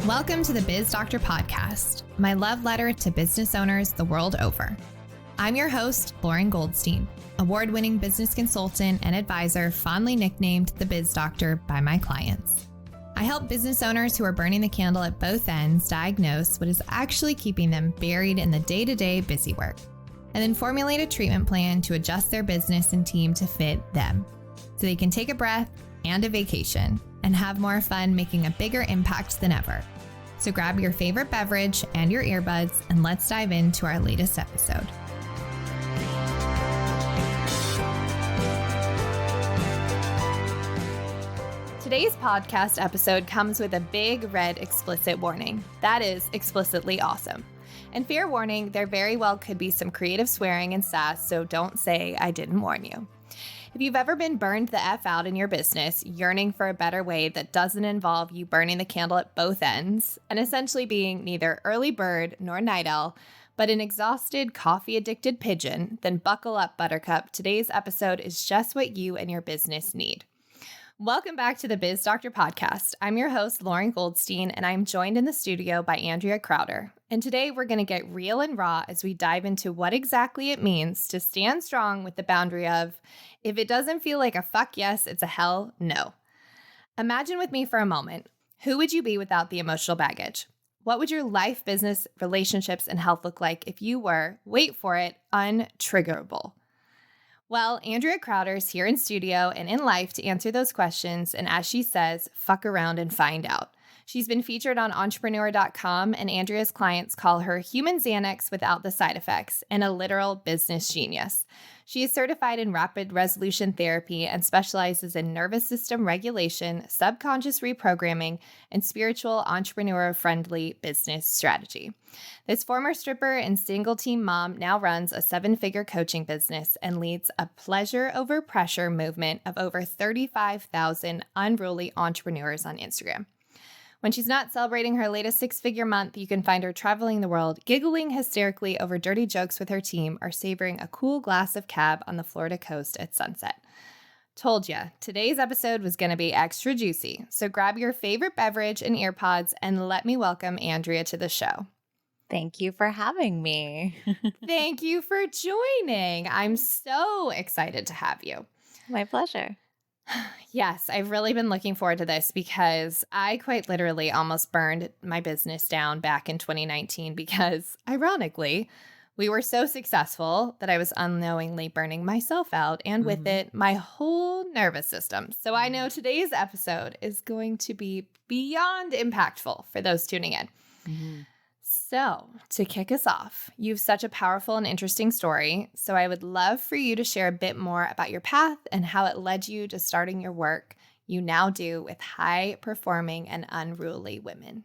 Welcome to the Biz Doctor Podcast, my love letter to business owners the world over. I'm your host, Lauren Goldstein, award-winning business consultant and advisor fondly nicknamed the Biz Doctor by my clients. I help business owners who are burning the candle at both ends diagnose what is actually keeping them buried in the day-to-day busy work, and then formulate a treatment plan to adjust their business and team to fit them, so they can take a breath and a vacation and have more fun making a bigger impact than ever. So grab your favorite beverage and your earbuds, and let's dive into our latest episode. Today's podcast episode comes with a big red explicit warning. That is explicitly awesome. And fair warning, there very well could be some creative swearing and sass, so don't say I didn't warn you. If you've ever been burned the F out in your business, yearning for a better way that doesn't involve you burning the candle at both ends, and essentially being neither early bird nor night owl, but an exhausted, coffee-addicted pigeon, then buckle up, Buttercup. Today's episode is just what you and your business need. Welcome back to the Biz Doctor Podcast. I'm your host, Lauren Goldstein, and I'm joined in the studio by Andrea Crowder. And today we're going to get real and raw as we dive into what exactly it means to stand strong with the boundary of, if it doesn't feel like a fuck yes, it's a hell no. Imagine with me for a moment, who would you be without the emotional baggage? What would your life, business, relationships, and health look like if you were, wait for it, untriggerable? Well, Andrea Crowder is here in studio and in life to answer those questions, and as she says, fuck around and find out. She's been featured on entrepreneur.com, and Andrea's clients call her human Xanax without the side effects and a literal business genius. She is certified in rapid resolution therapy and specializes in nervous system regulation, subconscious reprogramming, and spiritual entrepreneur-friendly business strategy. This former stripper and single-team mom now runs a 7-figure coaching business and leads a pleasure over pressure movement of over 35,000 unruly entrepreneurs on Instagram. When she's not celebrating her latest 6-figure month, you can find her traveling the world, giggling hysterically over dirty jokes with her team, or savoring a cool glass of cab on the Florida coast at sunset. Told ya, today's episode was going to be extra juicy, so grab your favorite beverage and earpods and let me welcome Andrea to the show. Thank you for having me. Thank you for joining. I'm so excited to have you. My pleasure. Yes, I've really been looking forward to this because I quite literally almost burned my business down back in 2019 because, ironically, we were so successful that I was unknowingly burning myself out and with it, my whole nervous system. So I know today's episode is going to be beyond impactful for those tuning in. So, to kick us off, you have such a powerful and interesting story, so I would love for you to share a bit more about your path and how it led you to starting your work you now do with high-performing and unruly women.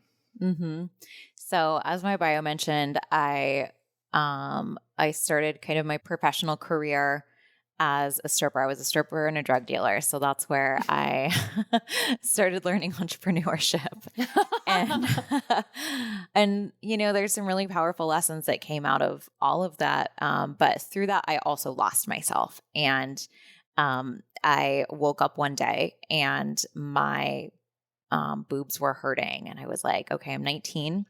So, as my bio mentioned, I started kind of my professional career as a stripper. I was a stripper and a drug dealer. So that's where I started learning entrepreneurship. And, you know, there's some really powerful lessons that came out of all of that. But through that, I also lost myself. And I woke up one day and my boobs were hurting. And I was like, okay, I'm 19.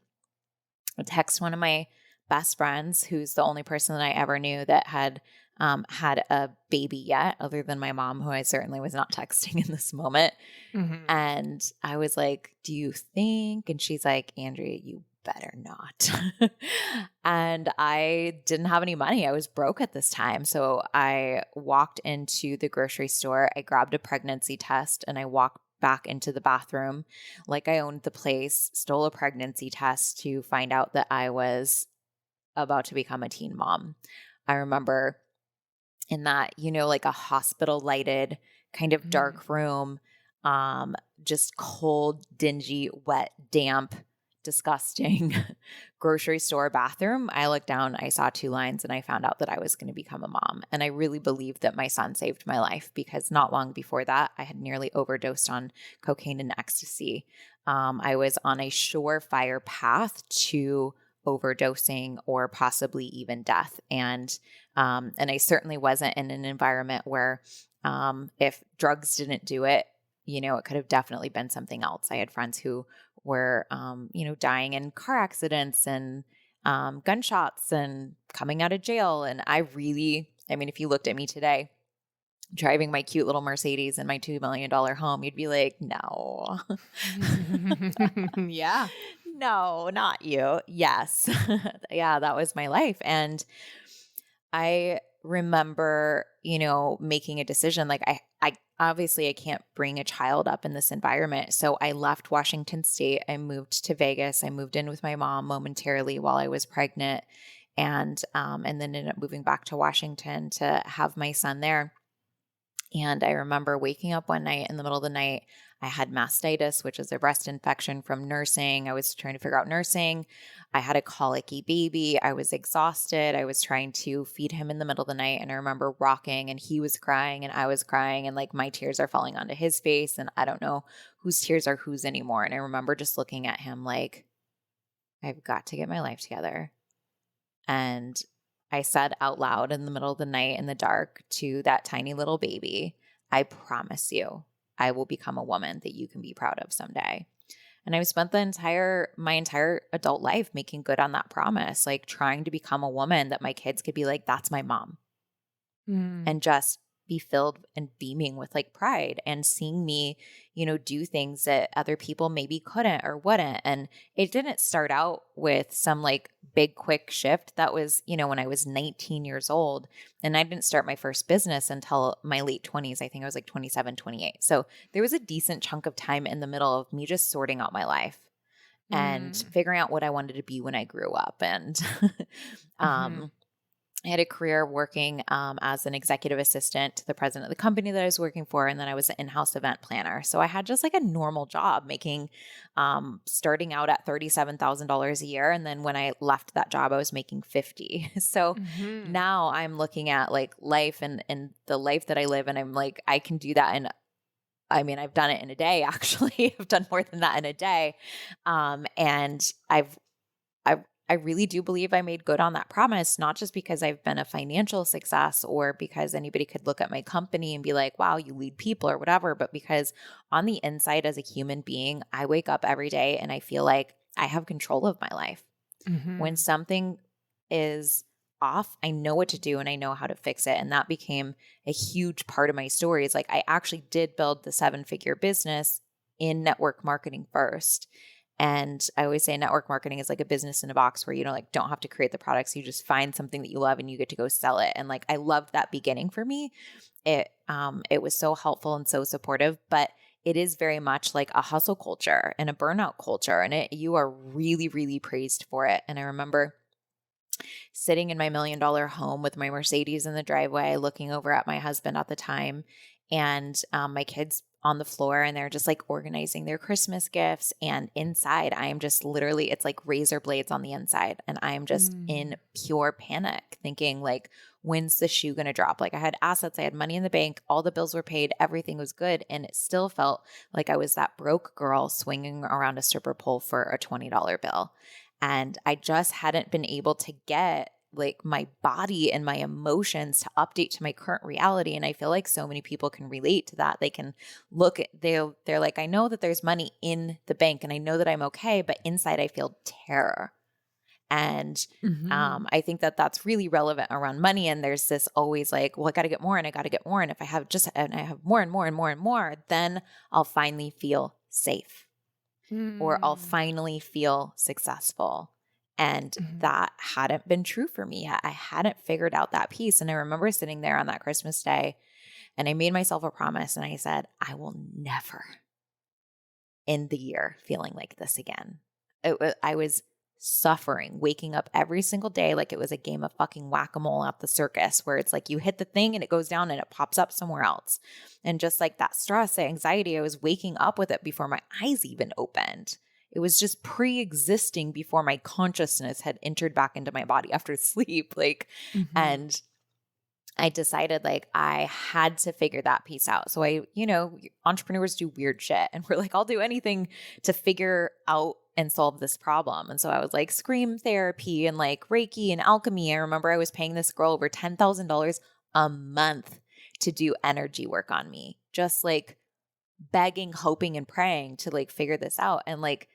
I text one of my best friends, who's the only person that I ever knew that had had a baby yet, other than my mom, who I certainly was not texting in this moment. And I was like, do you think? And she's like, Andrea, you better not. And I didn't have any money. I was broke at this time. So I walked into the grocery store. I grabbed a pregnancy test and I walked back into the bathroom like I owned the place, stole a pregnancy test to find out that I was about to become a teen mom. I remember in that, you know, like a hospital lighted kind of dark room, just cold, dingy, wet, damp, disgusting grocery store bathroom. I looked down, I saw 2 lines, and I found out that I was going to become a mom. And I really believed that my son saved my life because not long before that, I had nearly overdosed on cocaine and ecstasy. I was on a surefire path to overdosing or possibly even death. And I certainly wasn't in an environment where if drugs didn't do it, you know, it could have definitely been something else. I had friends who were, dying in car accidents and gunshots and coming out of jail. And if you looked at me today, driving my cute little Mercedes in my $2 million home, you'd be like, no, Yeah. no, not you. Yes. Yeah, that was my life. And I remember, making a decision. Like I obviously I can't bring a child up in this environment. So I left Washington State. I moved to Vegas. I moved in with my mom momentarily while I was pregnant, and then ended up moving back to Washington to have my son there. And I remember waking up one night in the middle of the night. I had mastitis, which is a breast infection from nursing. I was trying to figure out nursing. I had a colicky baby. I was exhausted. I was trying to feed him in the middle of the night. And I remember rocking, and he was crying and I was crying, and like my tears are falling onto his face. And I don't know whose tears are whose anymore. And I remember just looking at him like, I've got to get my life together. And I said out loud in the middle of the night in the dark to that tiny little baby, I promise you, I will become a woman that you can be proud of someday. And I've spent my entire adult life making good on that promise, like trying to become a woman that my kids could be like, that's my mom. And just be filled and beaming with like pride and seeing me, do things that other people maybe couldn't or wouldn't. And it didn't start out with some like big, quick shift. That was, when I was 19 years old, and I didn't start my first business until my late 20s. I think I was like 27, 28. So there was a decent chunk of time in the middle of me just sorting out my life and figuring out what I wanted to be when I grew up. And, I had a career working as an executive assistant to the president of the company that I was working for. And then I was an in-house event planner. So I had just like a normal job making, starting out at $37,000 a year. And then when I left that job, I was making 50. So now I'm looking at like life and the life that I live. And I'm like, I can do that. And I've done it in a day, actually. I've done more than that in a day. And I really do believe I made good on that promise, not just because I've been a financial success or because anybody could look at my company and be like, wow, you lead people or whatever, but because on the inside as a human being, I wake up every day and I feel like I have control of my life. When something is off, I know what to do and I know how to fix it. And that became a huge part of my story. It's like I actually did build the 7-figure business in network marketing first. And I always say network marketing is like a business in a box where you don't have to create the products. You just find something that you love and you get to go sell it. And like I loved that beginning for me. It was so helpful and so supportive, but it is very much like a hustle culture and a burnout culture. And you are really, really praised for it. And I remember sitting in my $1 million home with my Mercedes in the driveway, looking over at my husband at the time, and my kids on the floor, and they're just like organizing their Christmas gifts. And inside, I am just literally, it's like razor blades on the inside. And I am just in pure panic thinking like, when's the shoe going to drop? Like I had assets, I had money in the bank, all the bills were paid, everything was good. And it still felt like I was that broke girl swinging around a stripper pole for a $20 bill. And I just hadn't been able to get like my body and my emotions to update to my current reality. And I feel like so many people can relate to that. They can look at, they're like, I know that there's money in the bank and I know that I'm okay, but inside I feel terror. And I think that that's really relevant around money. And there's this always like, well, I got to get more and I got to get more. And if I have and I have more and more and more and more, then I'll finally feel safe or I'll finally feel successful. And that hadn't been true for me yet. I hadn't figured out that piece. And I remember sitting there on that Christmas day and I made myself a promise and I said, I will never end the year feeling like this again. I was suffering, waking up every single day like it was a game of fucking whack-a-mole at the circus where it's like you hit the thing and it goes down and it pops up somewhere else. And just like that stress, that anxiety, I was waking up with it before my eyes even opened. It was just pre-existing before my consciousness had entered back into my body after sleep. And I decided like I had to figure that piece out. So entrepreneurs do weird shit and we're like, I'll do anything to figure out and solve this problem. And so I was like scream therapy and like Reiki and alchemy. I remember I was paying this girl over $10,000 a month to do energy work on me, just like begging, hoping, and praying to like figure this out. And like,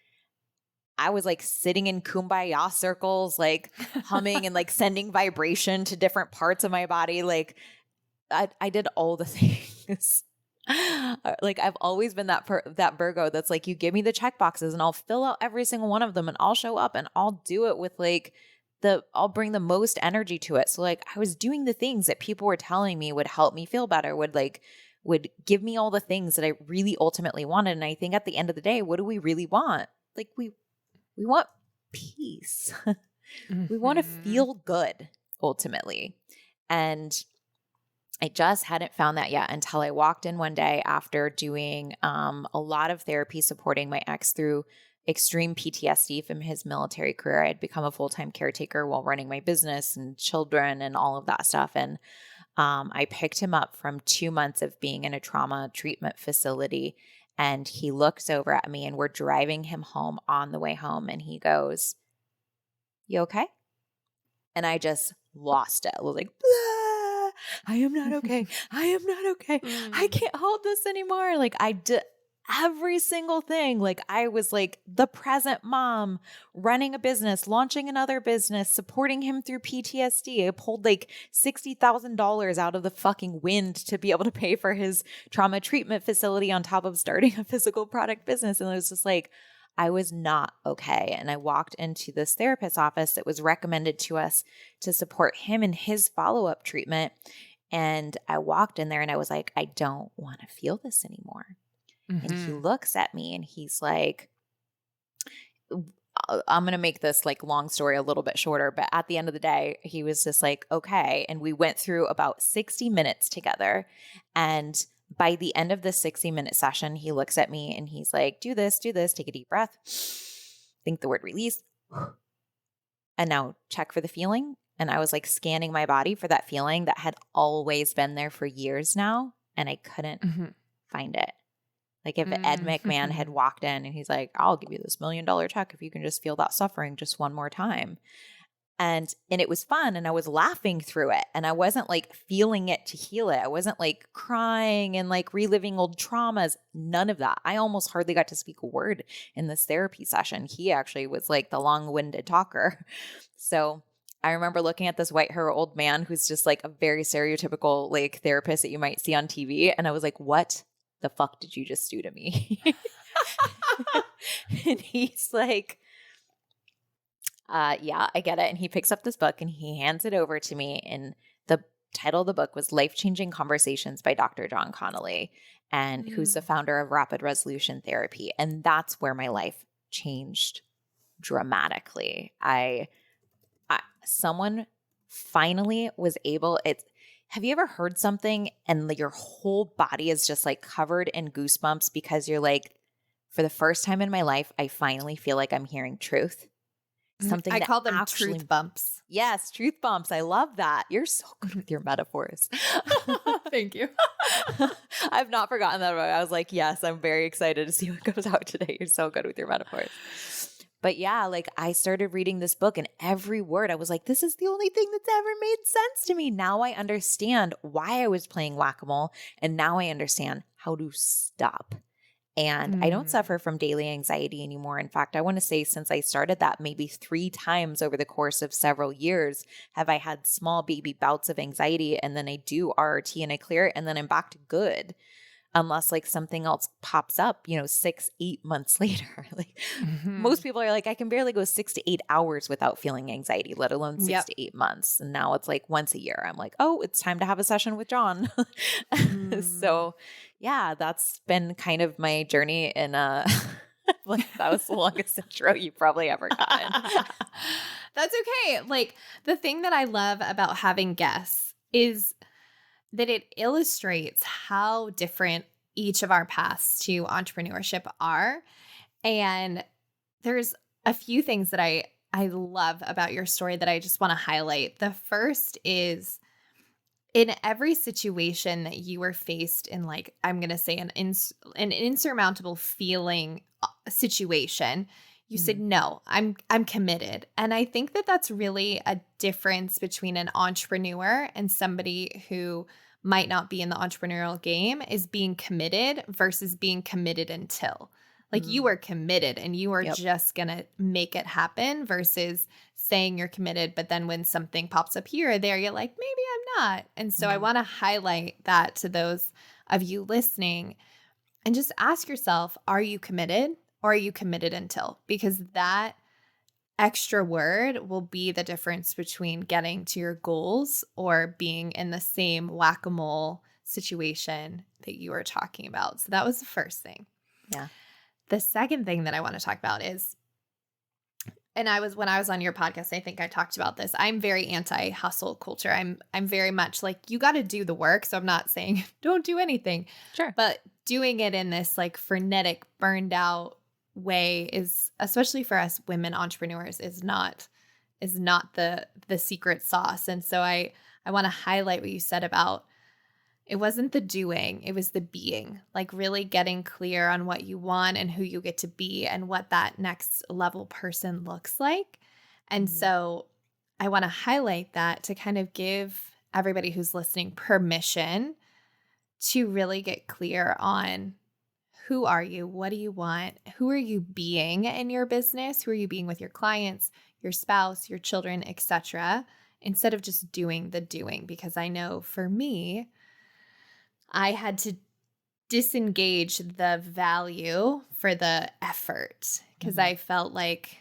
I was like sitting in kumbaya circles, like humming and like sending vibration to different parts of my body. Like I did all the things. Like I've always been that Virgo that's like, you give me the check boxes and I'll fill out every single one of them and I'll show up and I'll do it with like I'll bring the most energy to it. So like I was doing the things that people were telling me would help me feel better, would give me all the things that I really ultimately wanted. And I think at the end of the day, what do we really want? Like we want peace. We want to feel good ultimately. And I just hadn't found that yet until I walked in one day after doing a lot of therapy supporting my ex through extreme PTSD from his military career. I had become a full-time caretaker while running my business and children and all of that stuff. And I picked him up from 2 months of being in a trauma treatment facility. And he looks over at me and we're driving him home on the way home. And he goes, "You okay?" And I just lost it. I was like, "Blah, I am not okay. I am not okay. I can't hold this anymore." Like I did every single thing. Like I was like the present mom, running a business, launching another business, supporting him through PTSD. I pulled like $60,000 out of the fucking wind to be able to pay for his trauma treatment facility on top of starting a physical product business. And it was just like, I was not okay. And I walked into this therapist's office that was recommended to us to support him in his follow-up treatment. And I walked in there and I was like, I don't want to feel this anymore. And he looks at me and he's like, I'm going to make this like long story a little bit shorter, but at the end of the day, he was just like, okay. And we went through about 60 minutes together. And by the end of the 60-minute session, he looks at me and he's like, do this, take a deep breath, think the word release, and now check for the feeling. And I was like scanning my body for that feeling that had always been there for years now. And I couldn't find it. Like if Ed McMahon had walked in and he's like, "I'll give you this $1 million check if you can just feel that suffering just one more time." And it was fun and I was laughing through it and I wasn't like feeling it to heal it. I wasn't like crying and like reliving old traumas. None of that. I almost hardly got to speak a word in this therapy session. He actually was like the long-winded talker. So I remember looking at this white-haired old man who's just like a very stereotypical like therapist that you might see on TV. And I was like, what the fuck did you just do to me? And he's like, yeah, I get it. And he picks up this book and he hands it over to me. And the title of the book was Life-Changing Conversations by Dr. John Connolly, and who's the founder of Rapid Resolution Therapy. And that's where my life changed dramatically. Someone finally was able, have you ever heard something and your whole body is just like covered in goosebumps because you're like, for the first time in my life, I finally feel like I'm hearing truth. Something I that call them actually, truth bumps. Yes, truth bumps. I love that. You're so good with your metaphors. Thank you. I've not forgotten that about it. I was like, yes, I'm very excited to see what comes out today. You're so good with your metaphors. But yeah, like I started reading this book and every word I was like, this is the only thing that's ever made sense to me. Now I understand why I was playing whack-a-mole and now I understand how to stop. And I don't suffer from daily anxiety anymore. In fact, I want to say since I started that, maybe 3 times over the course of several years have I had small baby bouts of anxiety, and then I do RRT and I clear it and then I'm back to good. Unless like something else pops up, 6-8 months later. Like most people are like, I can barely go 6 to 8 hours without feeling anxiety, let alone 6 to 8 months. And now it's like once a year. I'm like, oh, it's time to have a session with John. So yeah, that's been kind of my journey in like that was the longest intro you probably ever gotten. That's okay. Like the thing that I love about having guests is that it illustrates how different each of our paths to entrepreneurship are. And there's a few things that I love about your story that I just want to highlight. The first is in every situation that you were faced in, like, I'm going to say an insurmountable feeling situation, you said, no, I'm committed. And I think that that's really a difference between an entrepreneur and somebody who might not be in the entrepreneurial game, is being committed versus being committed until. Like you were committed and you were Yep. just going to make it happen versus saying you're committed. But then when something pops up here or there, you're like, maybe I'm not. And so I want to highlight that to those of you listening and just ask yourself, are you committed or are you committed until? Because that extra word will be the difference between getting to your goals or being in the same whack-a-mole situation that you were talking about. So that was the first thing. Yeah. The second thing that I want to talk about is, and when I was on your podcast, I think I talked about this. I'm very anti-hustle culture. I'm very much like, you got to do the work. So I'm not saying don't do anything. Sure. But doing it in this like frenetic, burned out way is, especially for us women entrepreneurs, is not the secret sauce. And so I want to highlight what you said about, it wasn't the doing, it was the being, like really getting clear on what you want and who you get to be and what that next level person looks like. And so I want to highlight that to kind of give everybody who's listening permission to really get clear on, who are you? What do you want? Who are you being in your business? Who are you being with your clients, your spouse, your children, etc., instead of just doing the doing? Because I know for me, I had to disengage the value for the effort because I felt like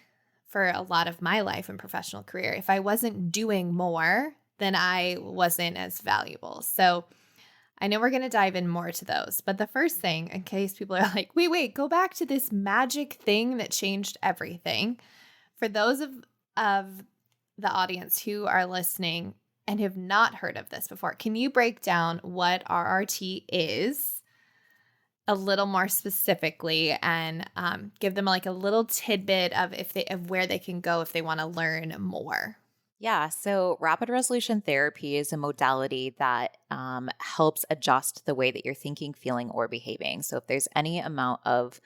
for a lot of my life and professional career, if I wasn't doing more, then I wasn't as valuable. So I know we're going to dive in more to those. But the first thing, in case people are like, wait, go back to this magic thing that changed everything. For those of the audience who are listening and have not heard of this before, can you break down what RRT is a little more specifically and give them like a little tidbit of where they can go if they want to learn more? Yeah. So rapid resolution therapy is a modality that helps adjust the way that you're thinking, feeling, or behaving. So if there's any amount of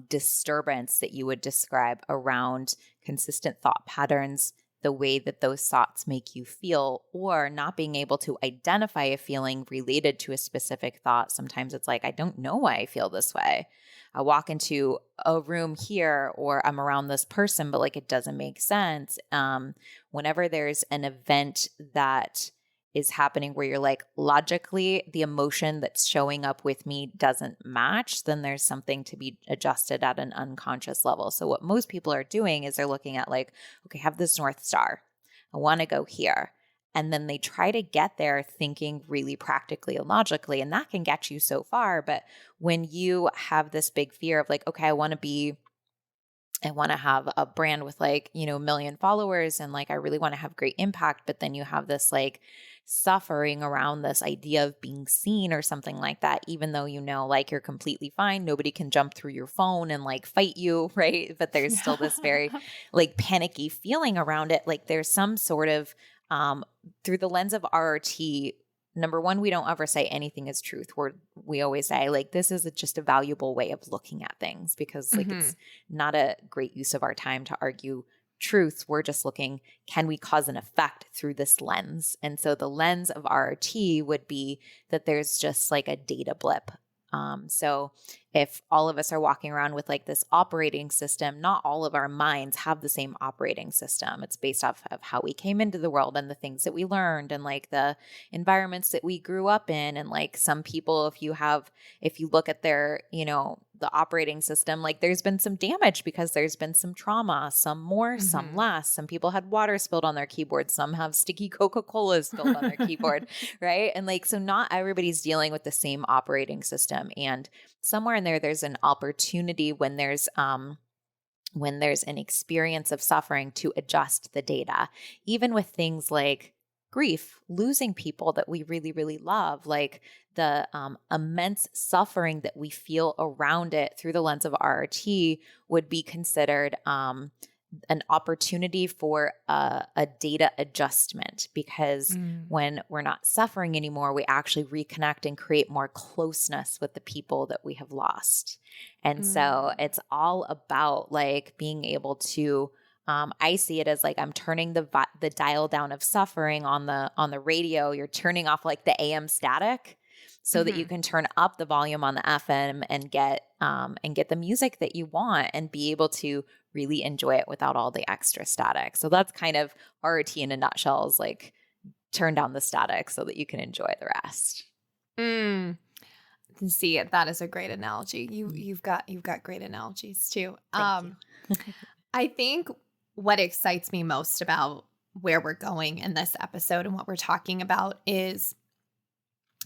disturbance that you would describe around consistent thought patterns, the way that those thoughts make you feel, or not being able to identify a feeling related to a specific thought. Sometimes it's like, I don't know why I feel this way. I walk into a room here or I'm around this person, but like it doesn't make sense. Whenever there's an event that is happening where you're like, logically, the emotion that's showing up with me doesn't match, then there's something to be adjusted at an unconscious level. So what most people are doing is they're looking at like, okay, I have this North Star. I want to go here. And then they try to get there thinking really practically and logically, and that can get you so far. But when you have this big fear of like, okay, I want to have a brand with like, 1 million followers and like, I really want to have great impact. But then you have this like suffering around this idea of being seen or something like that, even though, like you're completely fine. Nobody can jump through your phone and like fight you. Right. But there's still this very like panicky feeling around it. Like there's some sort of, through the lens of RRT, number one, we don't ever say anything is truth. We always say like, this is just a valuable way of looking at things because like it's not a great use of our time to argue truths. We're just looking, can we cause an effect through this lens? And so the lens of RRT would be that there's just like a data blip. So if all of us are walking around with like this operating system, not all of our minds have the same operating system. It's based off of how we came into the world and the things that we learned and like the environments that we grew up in. And like some people, if you look at their, the operating system, like there's been some damage because there's been some trauma, some more, some less. Some people had water spilled on their keyboard. Some have sticky Coca-Cola spilled on their keyboard, right? And like, so not everybody's dealing with the same operating system. And somewhere in there's an opportunity when there's an experience of suffering to adjust the data, even with things like grief, losing people that we really, really love, like the immense suffering that we feel around it through the lens of RRT would be considered an opportunity for a data adjustment because when we're not suffering anymore, we actually reconnect and create more closeness with the people that we have lost. And so it's all about like being able to I see it as like I'm turning the dial down of suffering on the radio. You're turning off like the AM static so that you can turn up the volume on the FM and get the music that you want and be able to really enjoy it without all the extra static. So that's kind of RRT in a nutshell, is like turn down the static so that you can enjoy the rest. See, that is a great analogy. You've got great analogies too. Thank you. I think what excites me most about where we're going in this episode and what we're talking about is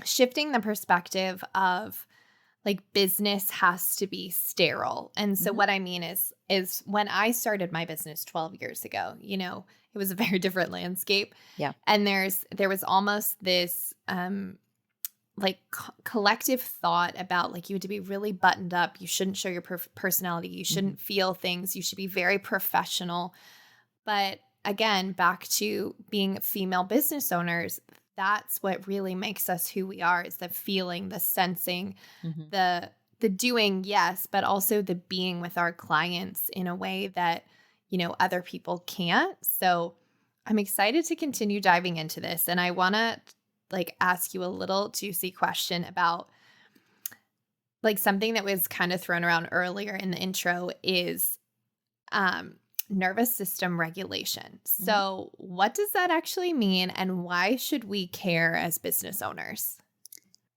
shifting the perspective of like business has to be sterile. And so what I mean is when I started my business 12 years ago, you know, it was a very different landscape. Yeah. And there was almost this like collective thought about like you had to be really buttoned up. You shouldn't show your personality. You shouldn't feel things. You should be very professional. But again, back to being female business owners, that's what really makes us who we are, is the feeling, the sensing, the doing, yes, but also the being with our clients in a way that, you know, other people can't. So I'm excited to continue diving into this. And I want to like ask you a little juicy question about like something that was kind of thrown around earlier in the intro is nervous system regulation. So what does that actually mean, and why should we care as business owners?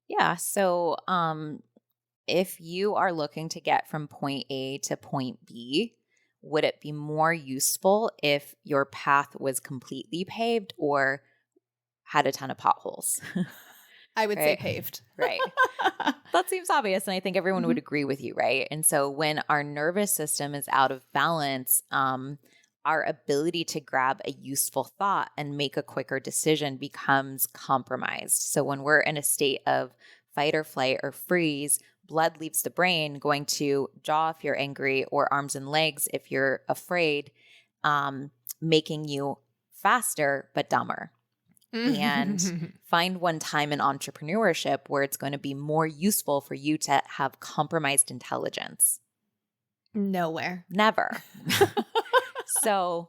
Yeah. So if you are looking to get from point A to point B, would it be more useful if your path was completely paved or had a ton of potholes? I would say paved. Right. That seems obvious. And I think everyone would agree with you, right? And so when our nervous system is out of balance, our ability to grab a useful thought and make a quicker decision becomes compromised. So when we're in a state of fight or flight or freeze, blood leaves the brain, going to jaw if you're angry, or arms and legs if you're afraid, making you faster but dumber. And find one time in entrepreneurship where it's going to be more useful for you to have compromised intelligence. Nowhere. Never. So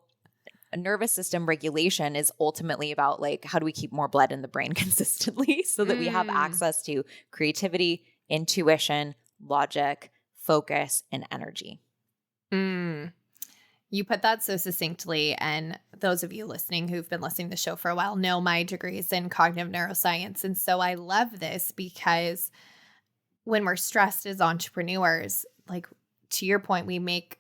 a nervous system regulation is ultimately about like, how do we keep more blood in the brain consistently so that we have access to creativity, intuition, logic, focus, and energy. You put that so succinctly, and those of you listening who've been listening to the show for a while know my degree is in cognitive neuroscience. And so I love this because when we're stressed as entrepreneurs, like to your point, we make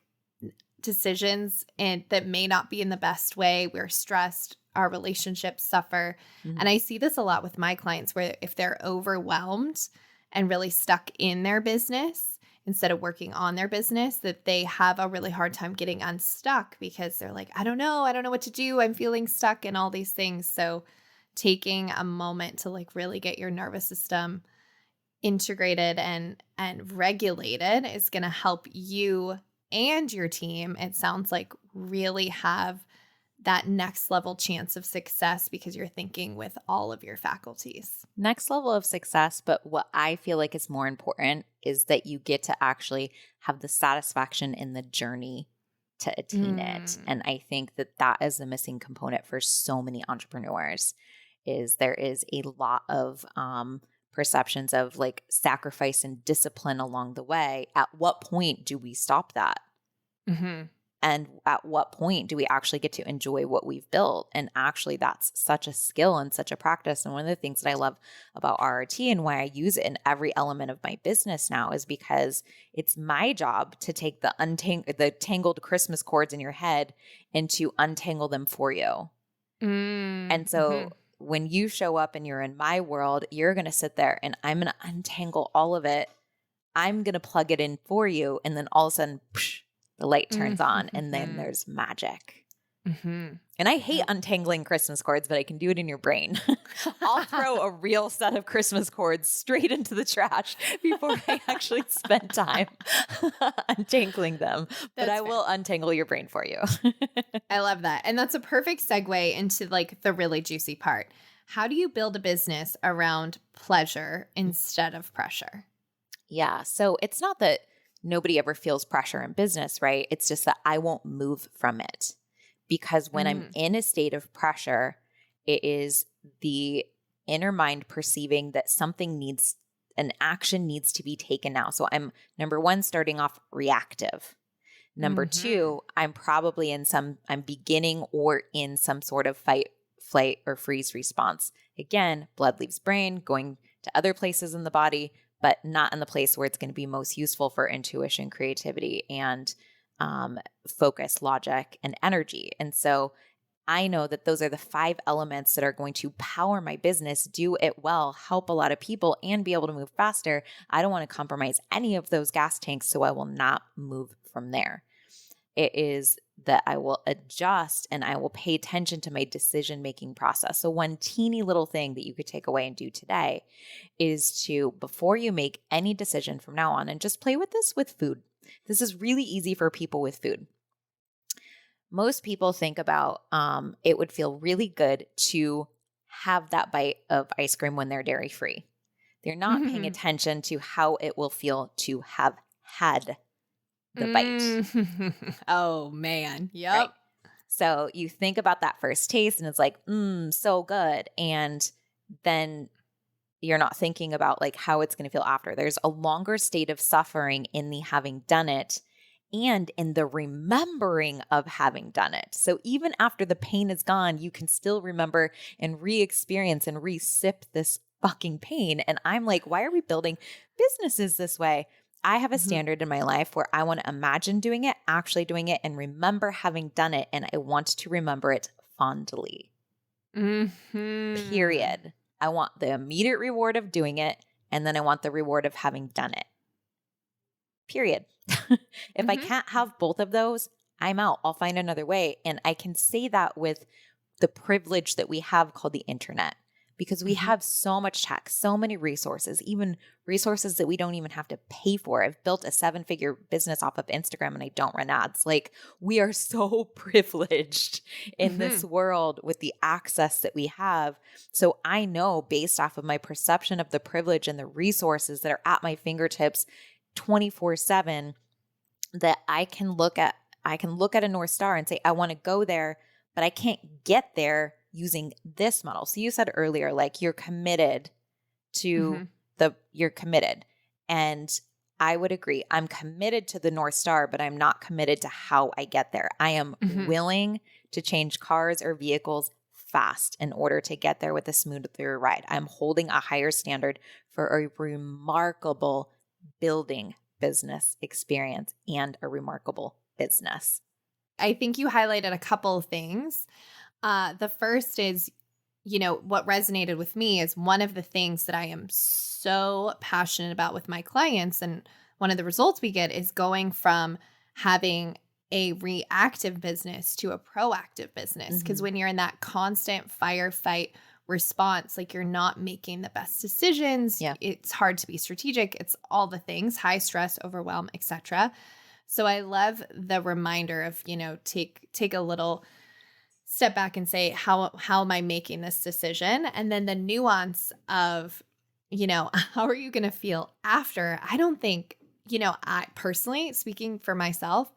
decisions that may not be in the best way. We're stressed, our relationships suffer. And I see this a lot with my clients where if they're overwhelmed and really stuck in their business, instead of working on their business, that they have a really hard time getting unstuck because they're like, I don't know what to do. I'm feeling stuck and all these things. So taking a moment to like really get your nervous system integrated and regulated is going to help you and your team, it sounds like, really have that next level chance of success because you're thinking with all of your faculties. Next level of success, but what I feel like is more important is that you get to actually have the satisfaction in the journey to attain it. And I think that that is the missing component for so many entrepreneurs, is there is a lot of perceptions of like sacrifice and discipline along the way. At what point do we stop that? And at what point do we actually get to enjoy what we've built? And actually, that's such a skill and such a practice. And one of the things that I love about RRT and why I use it in every element of my business now is because it's my job to take the tangled Christmas cords in your head and to untangle them for you. And so when you show up and you're in my world, you're going to sit there and I'm going to untangle all of it. I'm going to plug it in for you. And then all of a sudden, psh, the light turns on and then there's magic. And I hate untangling Christmas cords, but I can do it in your brain. I'll throw a real set of Christmas cords straight into the trash before I actually spend time untangling them. But I will untangle your brain for you. I love that. And that's a perfect segue into like the really juicy part. How do you build a business around pleasure instead of pressure? Yeah. So it's not that nobody ever feels pressure in business, right? It's just that I won't move from it. Because when I'm in a state of pressure, it is the inner mind perceiving that something needs an action needs to be taken now. So I'm, number one, starting off reactive. Number two, I'm probably I'm beginning or in some sort of fight, flight, or freeze response. Again, blood leaves brain, going to other places in the body, but not in the place where it's going to be most useful for intuition, creativity, and focus, logic, and energy. And so I know that those are the 5 elements that are going to power my business, do it well, help a lot of people, and be able to move faster. I don't want to compromise any of those gas tanks, so I will not move from there. It is that I will adjust and I will pay attention to my decision-making process. So one teeny little thing that you could take away and do today is to, before you make any decision from now on, and just play with this with food. This is really easy for people with food. Most people think about it would feel really good to have that bite of ice cream when they're dairy-free. They're not paying attention to how it will feel to have had the bite. Oh, man. Yep. Right? So you think about that first taste and it's like, so good. And then you're not thinking about like how it's going to feel after. There's a longer state of suffering in the having done it and in the remembering of having done it. So even after the pain is gone, you can still remember and re-experience and re-sip this fucking pain. And I'm like, why are we building businesses this way? I have a standard in my life where I want to imagine doing it, actually doing it, and remember having done it. And I want to remember it fondly. Period. I want the immediate reward of doing it, and then I want the reward of having done it. Period. If I can't have both of those, I'm out. I'll find another way. And I can say that with the privilege that we have called the internet, because we have so much tech, so many resources, even resources that we don't even have to pay for. I've built a 7-figure business off of Instagram and I don't run ads. Like, we are so privileged in this world with the access that we have. So I know, based off of my perception of the privilege and the resources that are at my fingertips 24/7, that I can look at a North Star and say, I want to go there, but I can't get there using this model. So you said earlier, like, you're committed to you're committed. And I would agree. I'm committed to the North Star, but I'm not committed to how I get there. I am willing to change cars or vehicles fast in order to get there with a smoother ride. I'm holding a higher standard for a remarkable building business experience and a remarkable business. I think you highlighted a couple of things. The first is, what resonated with me is one of the things that I am so passionate about with my clients. And one of the results we get is going from having a reactive business to a proactive business. Because when you're in that constant firefight response, like, you're not making the best decisions. Yeah. It's hard to be strategic. It's all the things, high stress, overwhelm, etc. So I love the reminder of, take a little step back and say, how am I making this decision? And then the nuance of, how are you going to feel after? I don't think, I personally, speaking for myself,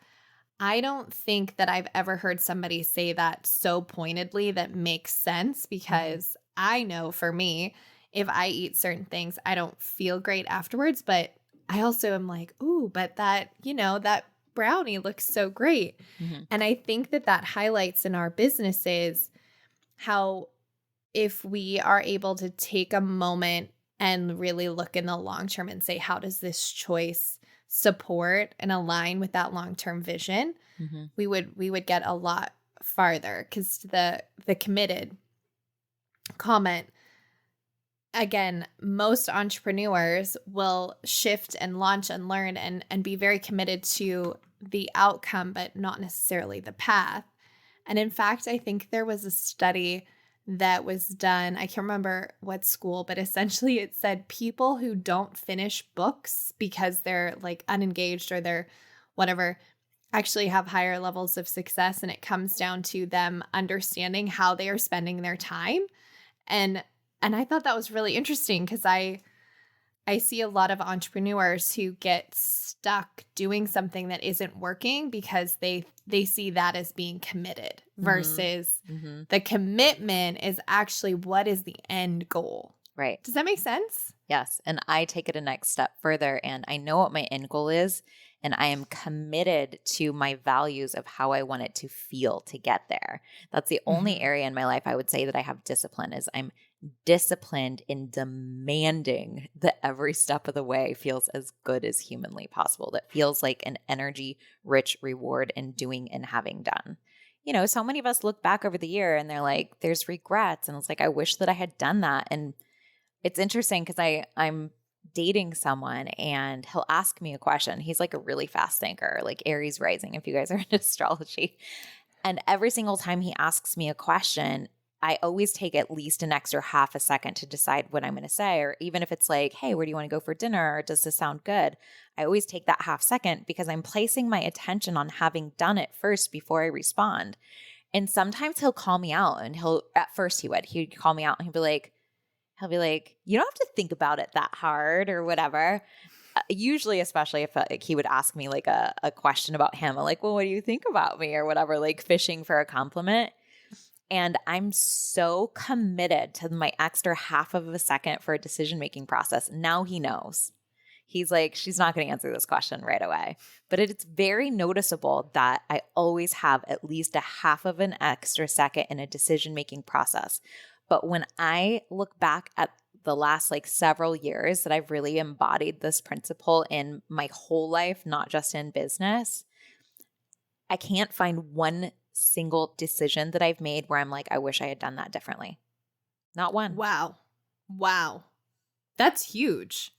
I don't think that I've ever heard somebody say that so pointedly that makes sense, because I know for me, if I eat certain things, I don't feel great afterwards, but I also am like, ooh, but that, that brownie looks so great. And I think that highlights in our businesses how, if we are able to take a moment and really look in the long term and say, how does this choice support and align with that long-term vision, we would get a lot farther. Because the committed comment, again, most entrepreneurs will shift and launch and learn and be very committed to the outcome, but not necessarily the path. And in fact, I think there was a study that was done, I can't remember what school, but essentially it said people who don't finish books because they're like unengaged or they're whatever actually have higher levels of success. And it comes down to them understanding how they are spending their time. And I thought that was really interesting, because I see a lot of entrepreneurs who get stuck doing something that isn't working because they see that as being committed versus the commitment is actually what is the end goal. Right. Does that make sense? Yes. And I take it a next step further, and I know what my end goal is, and I am committed to my values of how I want it to feel to get there. That's the only area in my life I would say that I have discipline is I'm disciplined in demanding that every step of the way feels as good as humanly possible. That feels like an energy rich reward in doing and having done. So many of us look back over the year and they're like, there's regrets. And it's like, I wish that I had done that. And it's interesting because I'm dating someone and he'll ask me a question. He's like a really fast thinker, like Aries rising, if you guys are into astrology. And every single time he asks me a question, I always take at least an extra half a second to decide what I'm going to say. Or even if it's like, hey, where do you want to go for dinner? Or does this sound good? I always take that half second because I'm placing my attention on having done it first before I respond. And sometimes he'll call me out and at first he'd call me out and he'll be like, you don't have to think about it that hard or whatever. Usually, especially if he would ask me like a question about him, I'm like, well, what do you think about me or whatever, like fishing for a compliment. And I'm so committed to my extra half of a second for a decision-making process. Now he knows. He's like, she's not going to answer this question right away. But it's very noticeable that I always have at least a half of an extra second in a decision-making process. But when I look back at the last like several years that I've really embodied this principle in my whole life, not just in business, I can't find one single decision that I've made where I'm like, I wish I had done that differently. Not one. Wow. That's huge.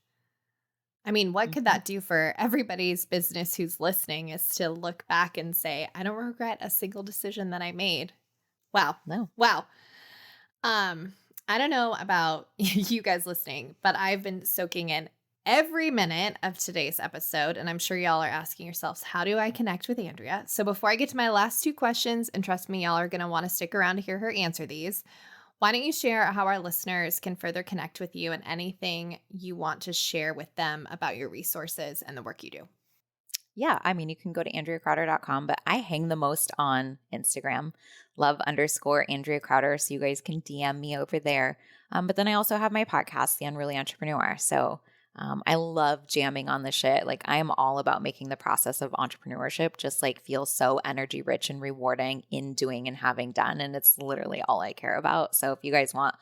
I mean, what could that do for everybody's business who's listening is to look back and say, I don't regret a single decision that I made. Wow. No. Wow. I don't know about you guys listening, but I've been soaking in every minute of today's episode, and I'm sure y'all are asking yourselves, how do I connect with Andrea? So before I get to my last two questions, and trust me, y'all are going to want to stick around to hear her answer these, why don't you share how our listeners can further connect with you and anything you want to share with them about your resources and the work you do? Yeah, I mean, you can go to AndreaCrowder.com, but I hang the most on Instagram, love_Andrea Crowder, so you guys can DM me over there. But then I also have my podcast, The Unruly Entrepreneur. So I love jamming on the shit. Like I am all about making the process of entrepreneurship just like feel so energy rich and rewarding in doing and having done. And it's literally all I care about. So if you guys want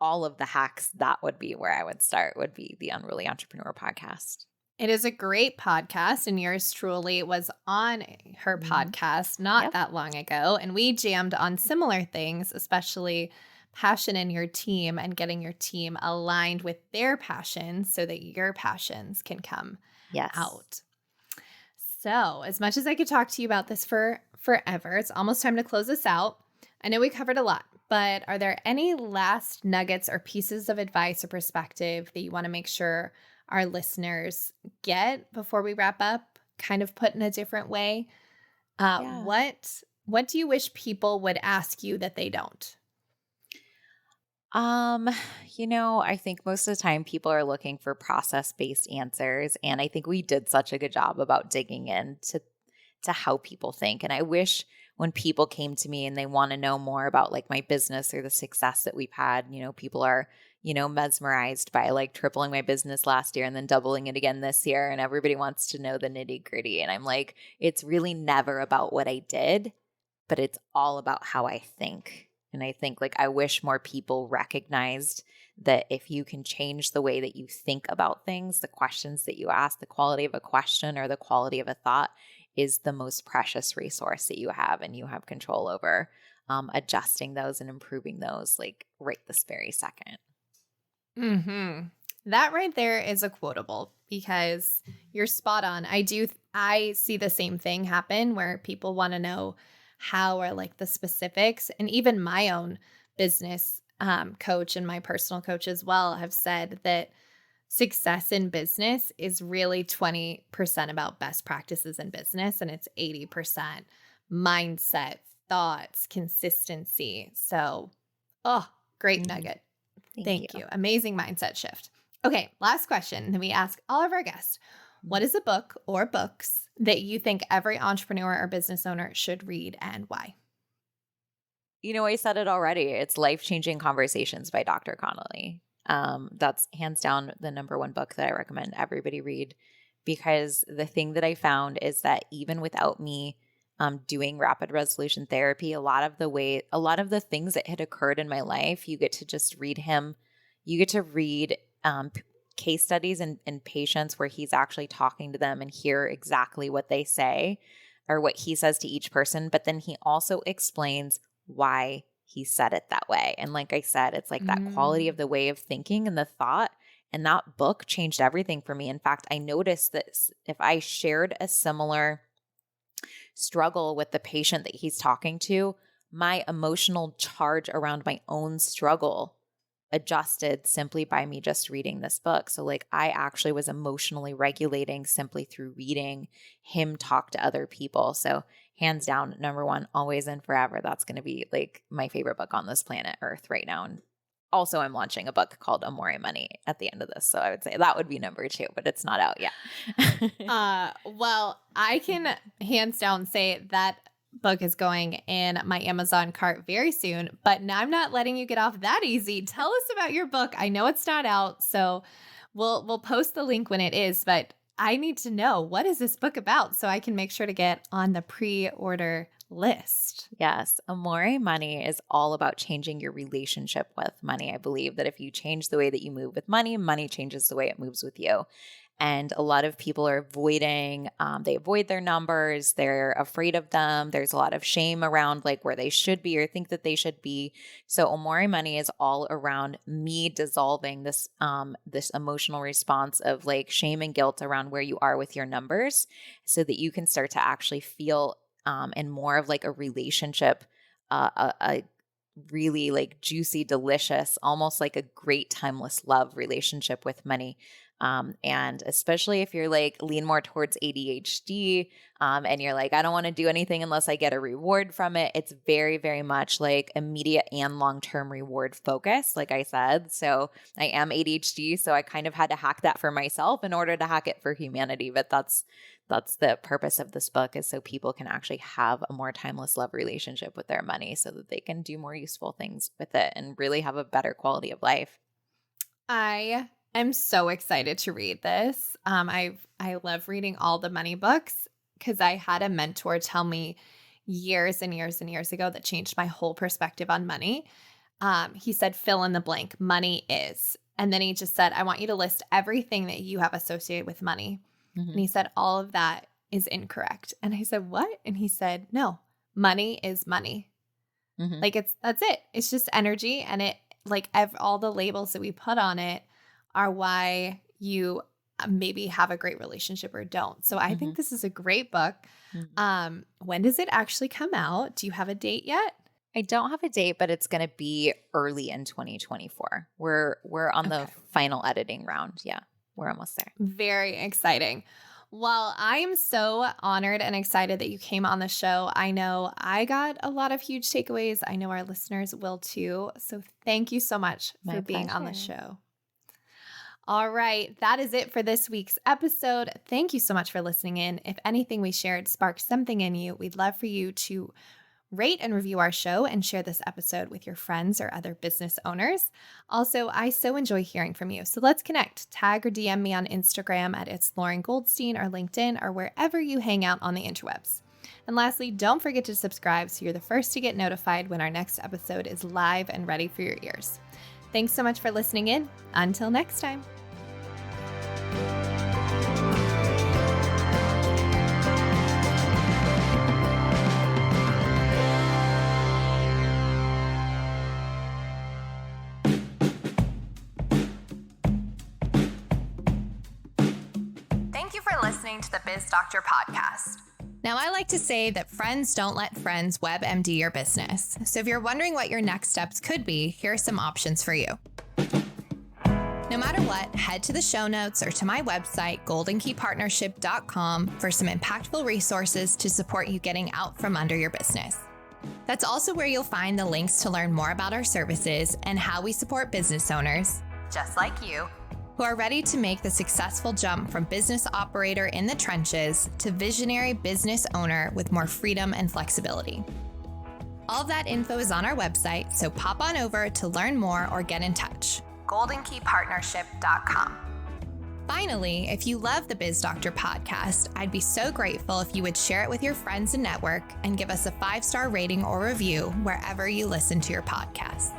all of the hacks, that would be where I would start, would be the Unruly Entrepreneur podcast. It is a great podcast, and yours truly was on her podcast not that long ago. And we jammed on similar things, especially passion in your team and getting your team aligned with their passions so that your passions can come out. So as much as I could talk to you about this for forever, it's almost time to close this out. I know we covered a lot, but are there any last nuggets or pieces of advice or perspective that you want to make sure our listeners get before we wrap up, kind of put in a different way? What do you wish people would ask you that they don't? I think most of the time people are looking for process-based answers. And I think we did such a good job about digging into how people think. And I wish when people came to me and they want to know more about like my business or the success that we've had, people are mesmerized by like tripling my business last year and then doubling it again this year. And everybody wants to know the nitty gritty. And I'm like, it's really never about what I did, but it's all about how I think. And I think like I wish more people recognized that if you can change the way that you think about things, the questions that you ask, the quality of a question or the quality of a thought is the most precious resource that you have, and you have control over adjusting those and improving those like right this very second. That right there is a quotable, because you're spot on. I see the same thing happen where people want to know how or like the specifics. And even my own business coach and my personal coach as well have said that success in business is really 20% about best practices in business, and it's 80% mindset, thoughts, consistency. So, great nugget. Thank you. Amazing mindset shift. Okay, last question that we ask all of our guests. What is a book or books that you think every entrepreneur or business owner should read, and why? I said it already. It's Life-Changing Conversations by Dr. Connolly. That's hands down the number one book that I recommend everybody read, because the thing that I found is that even without me doing rapid resolution therapy, a lot of the things that had occurred in my life, you get to just read him. You get to read case studies and patients where he's actually talking to them and hear exactly what they say or what he says to each person. But then he also explains why he said it that way. And like I said, it's like that quality of the way of thinking and the thought. And that book changed everything for me. In fact, I noticed that if I shared a similar struggle with the patient that he's talking to, my emotional charge around my own struggle adjusted simply by me just reading this book. So like I actually was emotionally regulating simply through reading him talk to other people. So hands down, number one, always and forever. That's going to be like my favorite book on this planet Earth right now. And also I'm launching a book called Amore Money at the end of this. So I would say that would be number 2, but it's not out yet. Well, I can hands down say that book is going in my Amazon cart very soon, but now I'm not letting you get off that easy. Tell us about your book. I know it's not out, so we'll post the link when it is, but I need to know, what is this book about so I can make sure to get on the pre-order list? Yes. Amore Money is all about changing your relationship with money. I believe that if you change the way that you move with money, money changes the way it moves with you. And a lot of people are avoiding, they avoid their numbers. They're afraid of them. There's a lot of shame around like where they should be or think that they should be. So Amore Money is all around me dissolving this, this emotional response of like shame and guilt around where you are with your numbers so that you can start to actually feel and more of like a relationship, a really like juicy, delicious, almost like a great timeless love relationship with money. And especially if you're like lean more towards ADHD and you're like, I don't want to do anything unless I get a reward from it. It's very, very much like immediate and long-term reward focus, like I said. So I am ADHD, so I kind of had to hack that for myself in order to hack it for humanity. But that's the purpose of this book, is so people can actually have a more timeless love relationship with their money so that they can do more useful things with it and really have a better quality of life. I'm so excited to read this. I love reading all the money books because I had a mentor tell me years and years and years ago that changed my whole perspective on money. He said, fill in the blank, money is. And then he just said, I want you to list everything that you have associated with money. Mm-hmm. And he said, all of that is incorrect. And I said, what? And he said, no, money is money. Mm-hmm. Like that's it. It's just energy. And it like all the labels that we put on it are why you maybe have a great relationship or don't. So I think this is a great book. Mm-hmm. When does it actually come out? Do you have a date yet? I don't have a date, but it's going to be early in 2024. We're on the final editing round. Yeah, we're almost there. Very exciting. Well, I am so honored and excited that you came on the show. I know I got a lot of huge takeaways. I know our listeners will too. So thank you so much for being on the show. All right, that is it for this week's episode. Thank you so much for listening in. If anything we shared sparked something in you, we'd love for you to rate and review our show and share this episode with your friends or other business owners. Also, I so enjoy hearing from you. So let's connect. Tag or DM me on Instagram at It's Lauren Goldstein or LinkedIn or wherever you hang out on the interwebs. And lastly, don't forget to subscribe so you're the first to get notified when our next episode is live and ready for your ears. Thanks so much for listening in. Until next time. Thank you for listening to the Biz Doctor podcast. Now, I like to say that friends don't let friends WebMD your business. So if you're wondering what your next steps could be, here are some options for you. No matter what, head to the show notes or to my website, goldenkeypartnership.com, for some impactful resources to support you getting out from under your business. That's also where you'll find the links to learn more about our services and how we support business owners, just like you, who are ready to make the successful jump from business operator in the trenches to visionary business owner with more freedom and flexibility. All of that info is on our website, so pop on over to learn more or get in touch. goldenkeypartnership.com. Finally, if you love the Biz Doctor podcast, I'd be so grateful if you would share it with your friends and network and give us a 5-star rating or review wherever you listen to your podcast.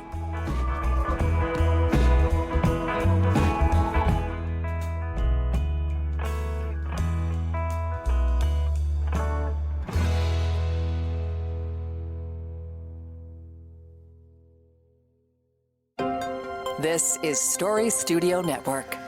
This is Story Studio Network.